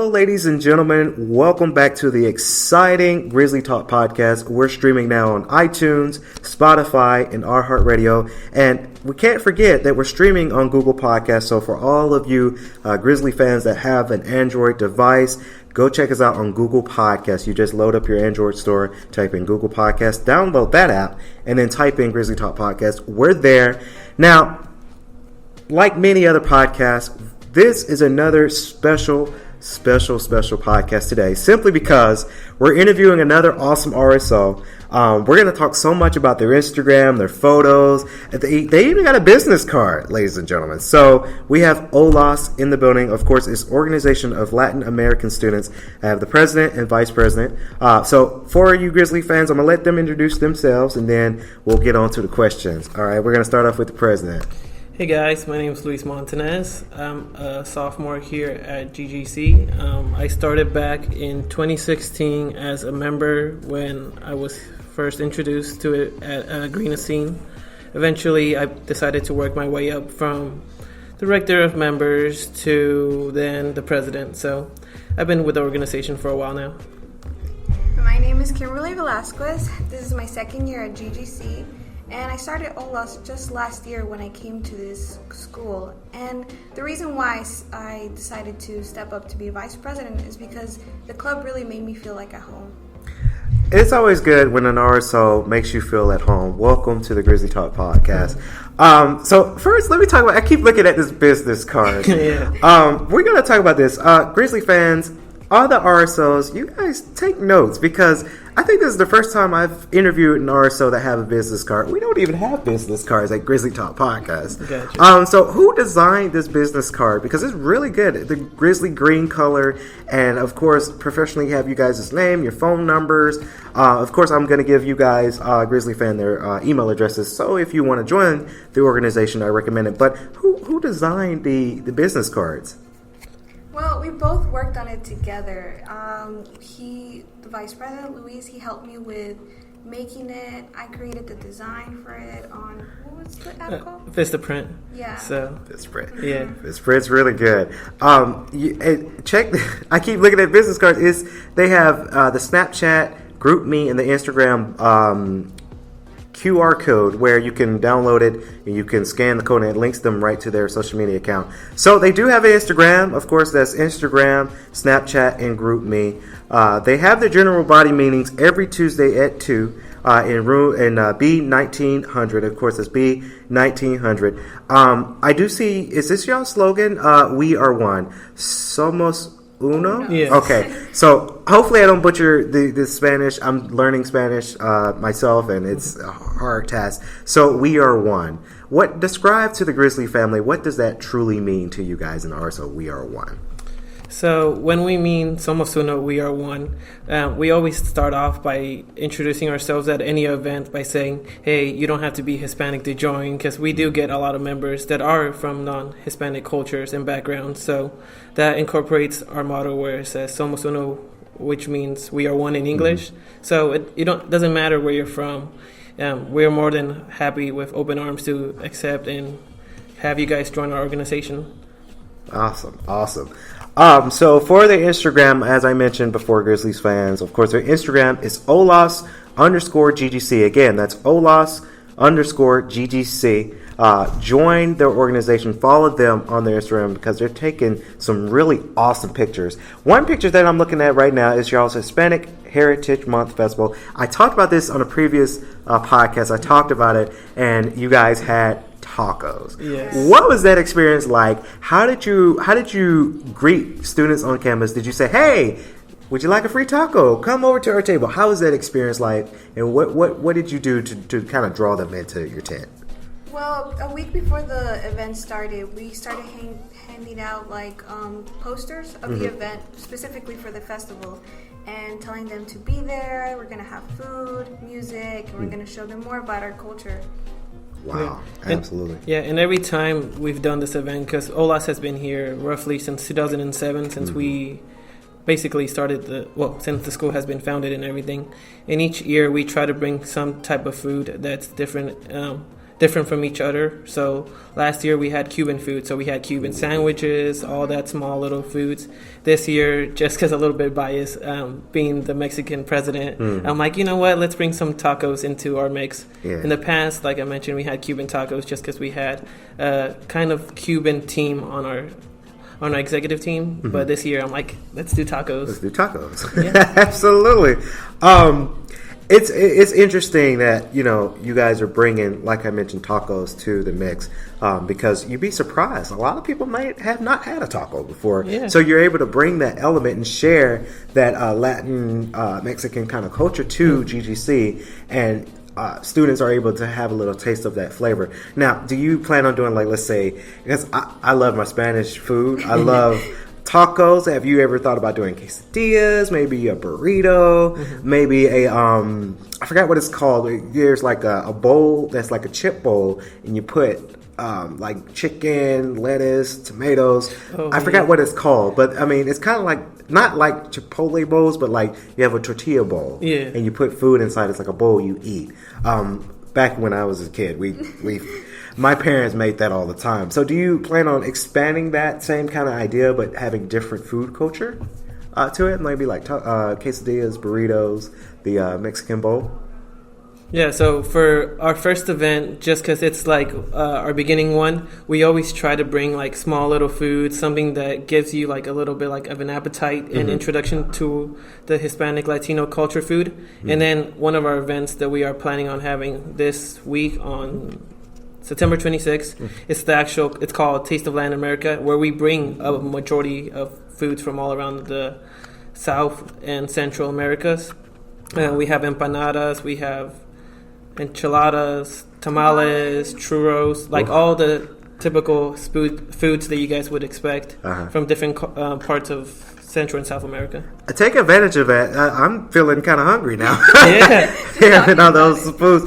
Hello, ladies and gentlemen. Welcome back to the exciting Grizzly Talk Podcast. We're streaming now on iTunes, Spotify, and iHeartRadio. And we can't forget that we're streaming on Google Podcasts. So for all of you Grizzly fans that have an Android device, go check us out on Google Podcasts. You just load up your Android store, type in Google Podcasts, download that app, and then type in Grizzly Talk Podcast. We're there. Now, like many other podcasts, this is another special podcast today, simply because we're interviewing another awesome RSO. We're going to talk so much about their Instagram, their photos. They even got a business card, ladies and gentlemen. So we have OLAS in the building. Of course, it's Organization of Latin American Students. I have the president and vice president. So for you Grizzly fans, I'm going to let them introduce themselves, and then we'll get on to the questions. All right, we're going to start off with the president. Hey guys, my name is Luis Montanez. I'm a sophomore here at GGC. I started back in 2016 as a member when I was first introduced to it at Green Scene. Eventually, I decided to work my way up from director of members to then the president. So I've been with the organization for a while now. My name is Kimberly Velasquez. This is my second year at GGC. And I started OLAS just last year when I came to this school. And the reason why I decided to step up to be vice president is because the club really made me feel like at home. It's always good when an RSO makes you feel at home. Welcome to the Grizzly Talk Podcast. So first, let me talk about, I keep looking at this business card. Yeah. We're going to talk about this. Grizzly fans, all the RSOs, you guys take notes, because I think this is the first time I've interviewed an RSO that have a business card. We don't even have business cards at Grizzly Talk Podcast. Gotcha. So who designed this business card? Because it's really good. The grizzly green color, and of course, professionally have you guys' name, your phone numbers. Of course, I'm going to give you guys, Grizzly fan, their email addresses. So if you want to join the organization, I recommend it. But who designed the business cards? Well, we both worked on it together. The vice president, Luis, he helped me with making it. I created the design for it on, what was the app called? Vistaprint. Yeah. So Vistaprint. Yeah. Vistaprint's really good. Check. I keep looking at business cards. They have the Snapchat, GroupMe, and the Instagram QR code where you can download it and you can scan the code, and it links them right to their social media account. So they do have an Instagram. Of course, that's Instagram, Snapchat, and GroupMe. They have their general body meetings every Tuesday at 2 in B1900. Of course, it's B1900. I do see, is this y'all's slogan? We are one. Somos Uno? Yes. Okay. So hopefully I don't butcher the Spanish. I'm learning Spanish myself, and it's a hard task. So we are one. Describe to the Grizzly family, what does that truly mean to you guys in RSO, we are one? So when we mean Somos Uno, we are one, we always start off by introducing ourselves at any event by saying, hey, you don't have to be Hispanic to join, because we do get a lot of members that are from non-Hispanic cultures and backgrounds. So that incorporates our motto where it says Somos Uno, which means we are one in English. Mm-hmm. So it doesn't matter where you're from. We're more than happy with open arms to accept and have you guys join our organization. Awesome. So for their Instagram, as I mentioned before, Grizzlies fans, of course, their Instagram is OLAS_GGC. Again, that's OLAS_GGC. Join their organization, follow them on their Instagram, because they're taking some really awesome pictures. One picture that I'm looking at right now is y'all's Hispanic Heritage Month Festival. I talked about this on a previous podcast. I talked about it, and you guys had tacos. Yes. What was that experience like? How did you greet students on campus? Did you say, hey, would you like a free taco? Come over to our table. How was that experience like? And what did you do to kind of draw them into your tent? Well, a week before the event started, we started handing out posters of the event specifically for the festival, and telling them to be there. We're going to have food, music, and we're going to show them more about our culture. Wow, yeah. Absolutely. And every time we've done this event, because OLAS has been here roughly since 2007, since we basically started since the school has been founded and everything. And each year we try to bring some type of food that's different. different from each other. So last year we had Cuban food, so we had Cuban sandwiches, all that small little foods. This year, just because a little bit biased, being the Mexican president, I'm like, you know what, let's bring some tacos into our mix. Yeah. In the past, like I mentioned, we had Cuban tacos just because we had a kind of Cuban team on our executive team. But this year I'm like, let's do tacos. Let's do tacos. Yeah. Absolutely. It's interesting that, you guys are bringing, like I mentioned, tacos to the mix, because you'd be surprised. A lot of people might have not had a taco before. Yeah. So you're able to bring that element and share that Latin, Mexican kind of culture to GGC, and students are able to have a little taste of that flavor. Now, do you plan on doing, like, let's say, because I love my Spanish food. I love tacos. Have you ever thought about doing quesadillas? Maybe a burrito? Maybe a I forgot what it's called. There's like a bowl that's like a chip bowl, and you put like chicken, lettuce, tomatoes. I forgot what it's called, but I mean, it's kind of like, not like Chipotle bowls, but like you have a tortilla bowl, and you put food inside. It's like a bowl you eat. Back when I was a kid, my parents made that all the time. So do you plan on expanding that same kind of idea, but having different food culture to it? Maybe like quesadillas, burritos, the Mexican bowl? Yeah, so for our first event, just because it's like our beginning one, we always try to bring like small little food, something that gives you like a little bit like of an appetite and introduction to the Hispanic Latino culture food. And then one of our events that we are planning on having this week on September 26th, it's called Taste of Latin America, where we bring a majority of foods from all around the South and Central Americas. We have empanadas, we have enchiladas, tamales, churros, like all the typical foods that you guys would expect from different parts of Central and South America. Take advantage of that. I'm feeling kind of hungry now. Yeah. Hearing all those foods.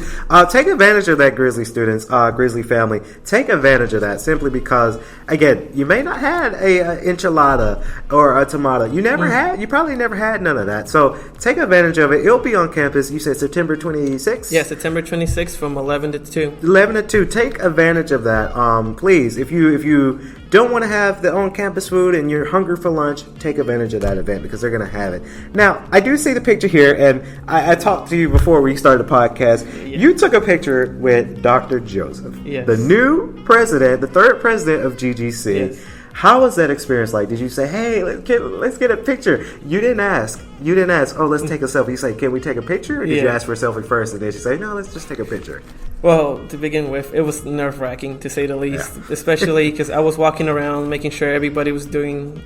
Take advantage of that, Grizzly students, Grizzly family. Take advantage of that simply because, again, you may not had a enchilada or a tomato. You probably never had none of that. So take advantage of it. It'll be on campus. You said September 26th? Yeah, September 26th from 11 to 2. 11 to 2. Take advantage of that. Please, if you don't want to have the on-campus food and you're hungry for lunch, take advantage of that event because they're going to have it. Now, I do see the picture here, and I talked to you before we started the podcast. Yeah. You took a picture with Dr. Joseph, the new president, the third president of GGC. Yes. How was that experience like? Did you say, hey, let's get a picture? You didn't ask, oh, let's take a selfie. You say, can we take a picture? Or did you ask for a selfie first? And then she say, no, let's just take a picture. Well, to begin with, it was nerve-wracking, to say the least, especially because I was walking around making sure everybody was doing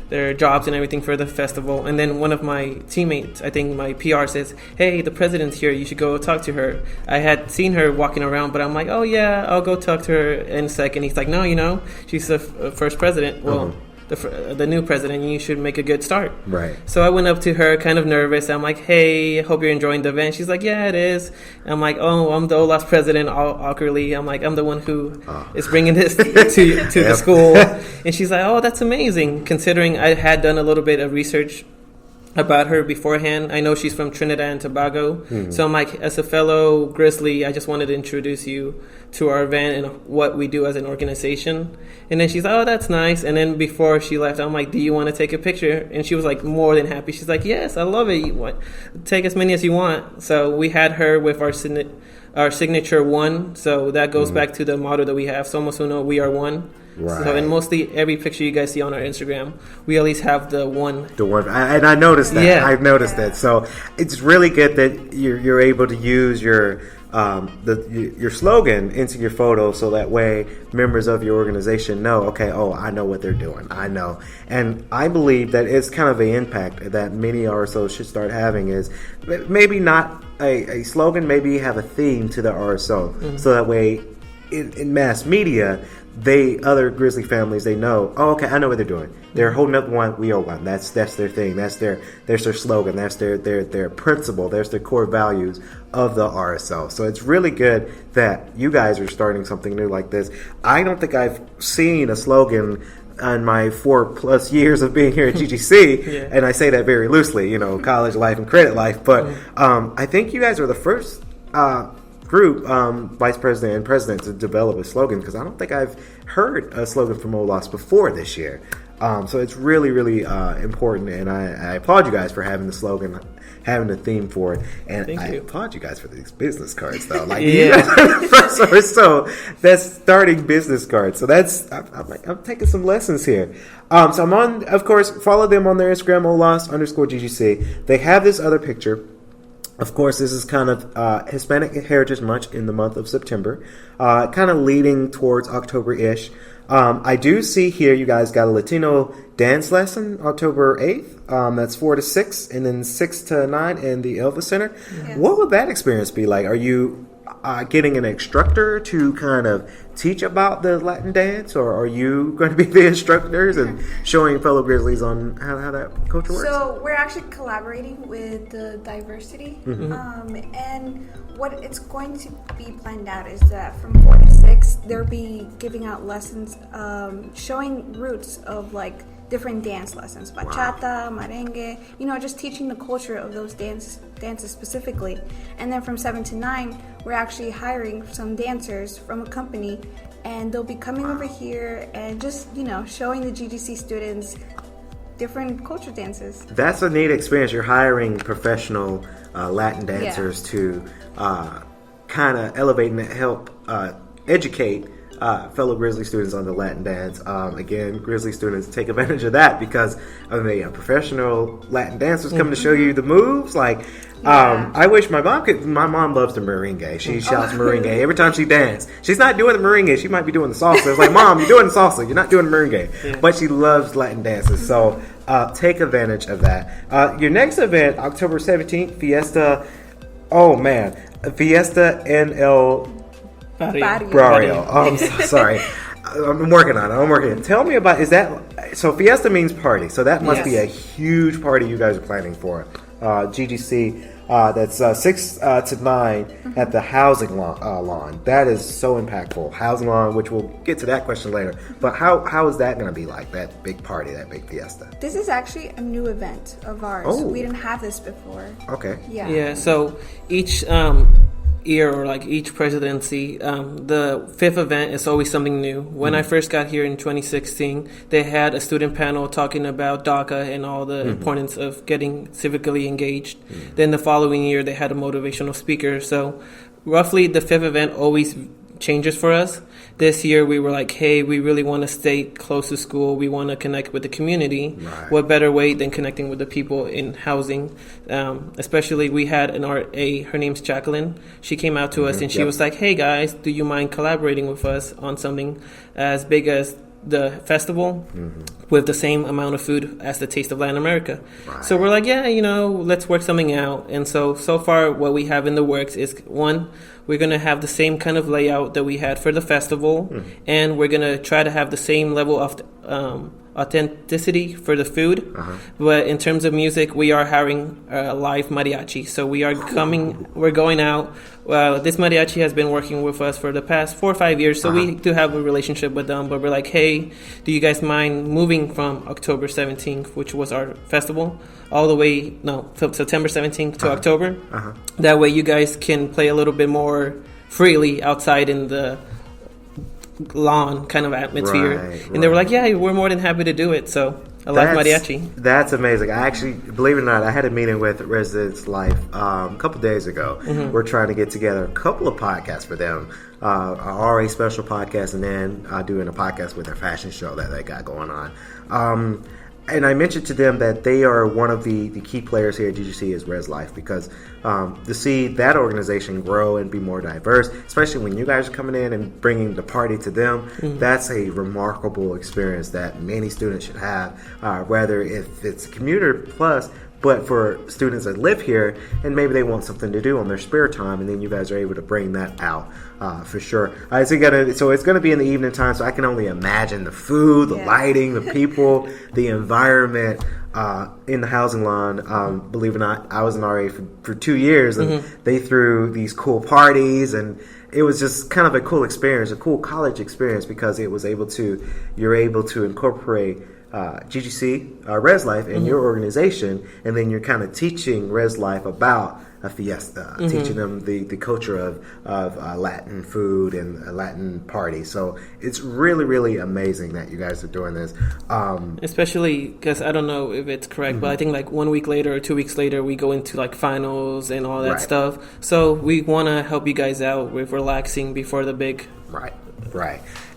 their jobs and everything for the festival. And then one of my teammates, I think my PR, says, hey, the president's here. You should go talk to her. I had seen her walking around, but I'm like, oh, yeah, I'll go talk to her in a second. He's like, no, she's the first president. Well, the new president, you should make a good start. Right. So I went up to her kind of nervous. I'm like, hey, hope you're enjoying the event. She's like, yeah, it is. I'm like, oh, I'm the last president, awkwardly. I'm like, I'm the one who is bringing this to the school. And she's like, oh, that's amazing, considering I had done a little bit of research about her beforehand. I know she's from Trinidad and Tobago. So I'm like, as a fellow Grizzly, I just wanted to introduce you to our event and what we do as an organization. And then she's like, oh, that's nice. And then before she left, I'm like, do you want to take a picture? And she was like more than happy. She's like, yes, I love it. Take as many as you want. So we had her with our signature one. So that goes back to the motto that we have, Somos Uno, we are one. Right. So in mostly every picture you guys see on our Instagram, we at least have the one. The one, and I noticed that. Yeah. I've noticed that. So it's really good that you're able to use your slogan into your photo, so that way members of your organization know, okay, I know what they're doing. I know, and I believe that it's kind of the impact that many RSOs should start having is maybe not a slogan, maybe have a theme to the RSO, so that way in mass media, other Grizzly families, they know, I know what they're doing. They're holding up one, we are one. That's their thing. That's their slogan. That's their principle. There's their core values of the RSL. So it's really good that you guys are starting something new like this. I don't think I've seen a slogan in my 4+ years of being here at GGC, and I say that very loosely, college life and credit life. But I think you guys are the first group, vice president and president, to develop a slogan, because I don't think I've heard a slogan from Old Lost before this year. So it's really, really important, and I applaud you guys for having the slogan, having a theme for it, and I applaud you guys for these business cards, though. Like, so that's starting business cards. So that's I'm taking some lessons here. So I'm on, of course, follow them on their Instagram, olost_GGC. They have this other picture. Of course, this is kind of Hispanic Heritage Month in the month of September, kind of leading towards October-ish. I do see here you guys got a Latino dance lesson October 8th. That's 4 to 6, and then 6 to 9 in the Elvis Center. Yes. What would that experience be like? Are you getting an instructor to kind of teach about the Latin dance, or are you going to be the instructors and showing fellow Grizzlies on how that culture works? So we're actually collaborating with the diversity, and what it's going to be planned out is that from 4 to 6, they'll be giving out lessons, showing roots of like different dance lessons, bachata, merengue, just teaching the culture of those dances specifically. And then from 7 to 9, we're actually hiring some dancers from a company, and they'll be coming over here and just, showing the GGC students different culture dances. That's a neat experience. You're hiring professional Latin dancers to kind of elevate and help educate fellow Grizzly students on the Latin dance. Again, Grizzly students take advantage of that because professional Latin dancers coming to show you the moves. Like, I wish my mom could. My mom loves the merengue. She shouts merengue every time she dances. She's not doing the merengue. She might be doing the salsa. It's like, Mom, you're doing the salsa. You're not doing the merengue. Yeah. But she loves Latin dances. So take advantage of that. Your next event, October 17th, Fiesta. Oh, man. Fiesta NL Barrio. Oh, I'm so sorry. I'm working on it. Tell me about, so Fiesta means party, so that must be a huge party you guys are planning for. GGC, that's 6 to 9 at the housing lawn. That is so impactful. Housing lawn, which we'll get to that question later. But how is that going to be like, that big party, that big Fiesta? This is actually a new event of ours. Oh. We didn't have this before. Okay. Yeah, so each year, or like each presidency, the 5th event is always something new. When I first got here in 2016, they had a student panel talking about DACA and all the importance of getting civically engaged. Then the following year, they had a motivational speaker. So roughly the 5th event always changes for us. This year we were like, hey, we really want to stay close to school. We want to connect with the community. Right. What better way than connecting with the people in housing? Especially we had an RA, her name's Jacqueline. She came out to us and she was like, hey guys, do you mind collaborating with us on something as big as the festival with the same amount of food as the Taste of Latin America? Right. So we're like, yeah, let's work something out. And so far what we have in the works is, one, we're going to have the same kind of layout that we had for the festival, and we're going to try to have the same level of authenticity for the food. But in terms of music, we are hiring a live mariachi. So we're going out. This mariachi has been working with us for the past 4 or 5 years, so we do have a relationship with them. But we're like, hey, do you guys mind moving from October 17th, which was our festival, all the way, from September 17th to October? That way you guys can play a little bit more freely outside in the lawn kind of atmosphere. Right. And they were like, yeah, we're more than happy to do it. So I like mariachi. That's amazing. I actually, believe it or not, I had a meeting with Residence Life a couple days ago. We're trying to get together a couple of podcasts for them. A RA special podcast, and then doing a podcast with their fashion show that they got going on. And I mentioned to them that they are one of the key players here at GGC is Res Life, because to see that organization grow and be more diverse, especially when you guys are coming in and bringing the party to them, that's a remarkable experience that many students should have, whether if it's a commuter plus, but for students that live here and maybe they want something to do on their spare time, and then you guys are able to bring that out for sure. So it's going to be in the evening time, so I can only imagine the food, the lighting, the people, the environment in the housing lawn. Believe it or not, I was an RA for 2 years, and they threw these cool parties, and it was just kind of a cool experience, a cool college experience, because you're able to incorporate GGC, Res Life, in your organization, and then you're kind of teaching Res Life about a fiesta, teaching them the culture of Latin food and a Latin party. So it's really, really amazing that you guys are doing this. Especially because I don't know if it's correct, but I think like 1 week later or 2 weeks later, we go into like finals and all that stuff. So we want to help you guys out with relaxing before the big. Right.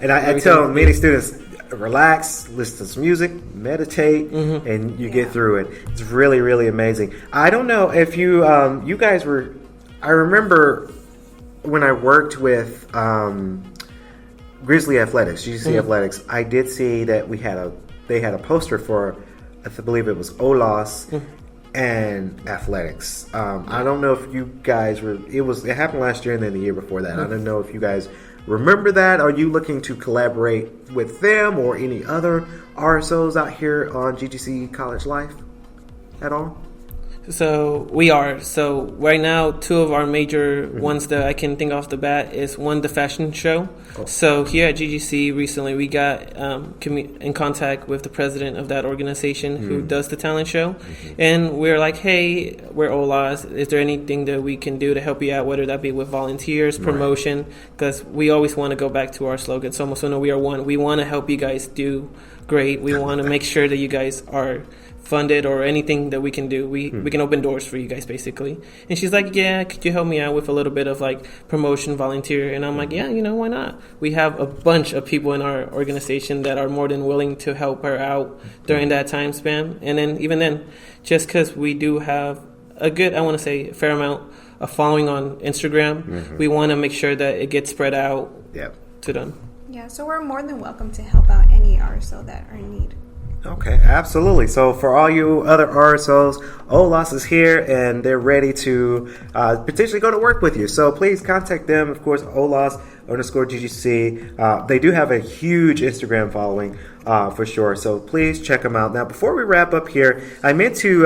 And I tell many students, relax, listen to some music, meditate, and you get through it. It's really, really amazing. I don't know if you you guys were. I remember when I worked with Grizzly Athletics, GGC Athletics. I did see that they had a poster for, I believe it was OLAS and athletics. I don't know if you guys were. It happened last year and then the year before that. I don't know if you guys remember that. Are you looking to collaborate with them or any other RSOs out here on GGC College Life at all? So we are. So right now, two of our major ones that I can think off the bat is one, the fashion show. So here at GGC recently, we got in contact with the president of that organization who does the talent show. And we're like, hey, we're OLAS. Is there anything that we can do to help you out, whether that be with volunteers, promotion? Because we always want to go back to our slogan, Somos Uno, we are one. We want to help you guys do great. We want to make sure that you guys are funded or anything that we can do. We can open doors for you guys, basically. And she's like, yeah, could you help me out with a little bit of like promotion, volunteer? And I'm like, yeah, why not? We have a bunch of people in our organization that are more than willing to help her out during that time span. And then even then, just because we do have a good, I want to say, fair amount of following on Instagram, we want to make sure that it gets spread out to them. Yeah, so we're more than welcome to help out any RSO that are in need. Okay, absolutely. So for all you other RSOs, OLAS is here and they're ready to potentially go to work with you. So please contact them. Of course, OLAS_GGC. They do have a huge Instagram following for sure. So please check them out. Now, before we wrap up here, I meant to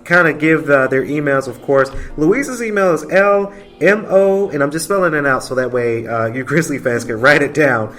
kind of give their emails, of course. Louise's email is LMO, and I'm just spelling it out so that way you Grizzly fans can write it down.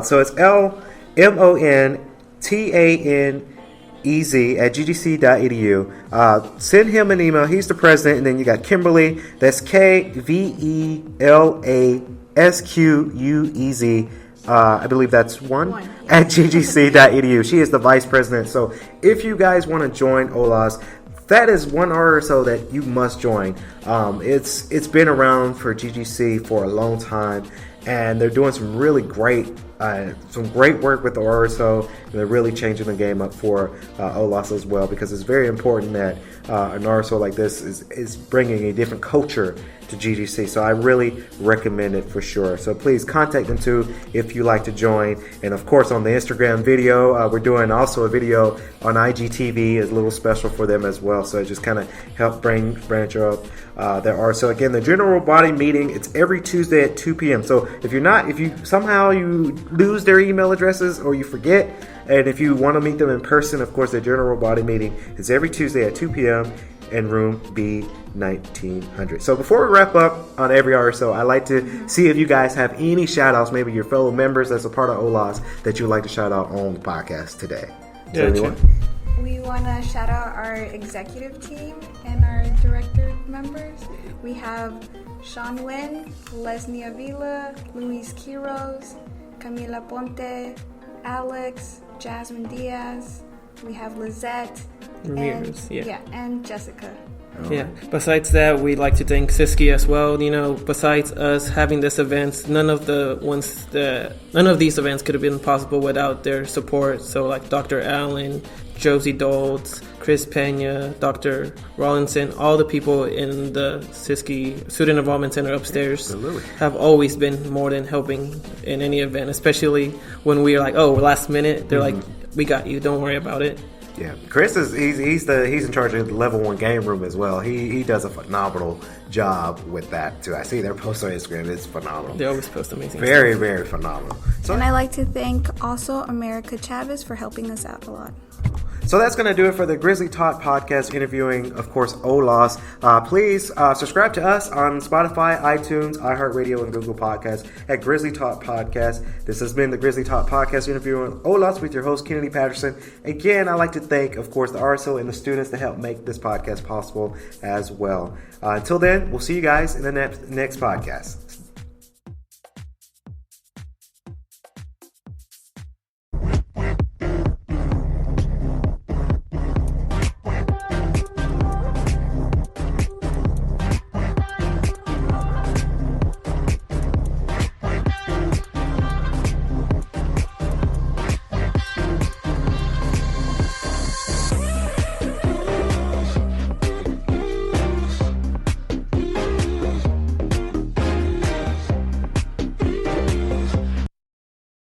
So it's LMONTANEZ@ggc.edu. Send him an email. He's the president. And then you got Kimberly. That's KVELASQUEZ. I believe that's one at ggc.edu. She is the vice president. So if you guys want to join OLAS, that is one RSO that you must join. It's been around for GGC for a long time, and they're doing some really great work with the RSO, and they're really changing the game up for OLAS as well, because it's very important that an RSO like this is bringing a different culture to GGC. So I really recommend it for sure. So please contact them too if you like to join. And of course on the Instagram video, we're doing also a video on IGTV, is a little special for them as well. So it just kind of help branch up their RSO. Again, the general body meeting, it's every Tuesday at 2 p.m. So if you somehow you lose their email addresses or you forget, and if you want to meet them in person, of course, the general body meeting is every Tuesday at 2 p.m. in room B1900. So before we wrap up on every RSO, I'd like to see if you guys have any shout outs, maybe your fellow members that's a part of OLAS, that you'd like to shout out on the podcast today. We want to shout out our executive team and our director members. We have Sean Nguyen, Leslie Avila, Luis Quiroz, Camila Ponte, Alex, Jasmine Diaz. We have Lizette and Jessica. Yeah. Besides that, we'd like to thank Siski as well. Besides us having this event, none of these events could have been possible without their support. So like Dr. Allen, Josie Doltz, Chris Pena, Dr. Rawlinson, all the people in the Siski Student Involvement Center upstairs have always been more than helping in any event, especially when we are like, last minute. They're like, we got you, don't worry about it. Yeah, Chris he's in charge of the level 1 game room as well. He does a phenomenal job with that too. I see their post on Instagram; it's phenomenal. They always post amazing stuff. Very, very phenomenal. And I like to thank also America Chavez for helping us out a lot. So that's going to do it for the Grizzly Talk Podcast, interviewing, of course, Olas. Please subscribe to us on Spotify, iTunes, iHeartRadio, and Google Podcasts at Grizzly Talk Podcast. This has been the Grizzly Talk Podcast, interviewing Olas with your host, Kennedy Patterson. Again, I'd like to thank, of course, the RSO and the students that helped make this podcast possible as well. Until then, we'll see you guys in the next podcast.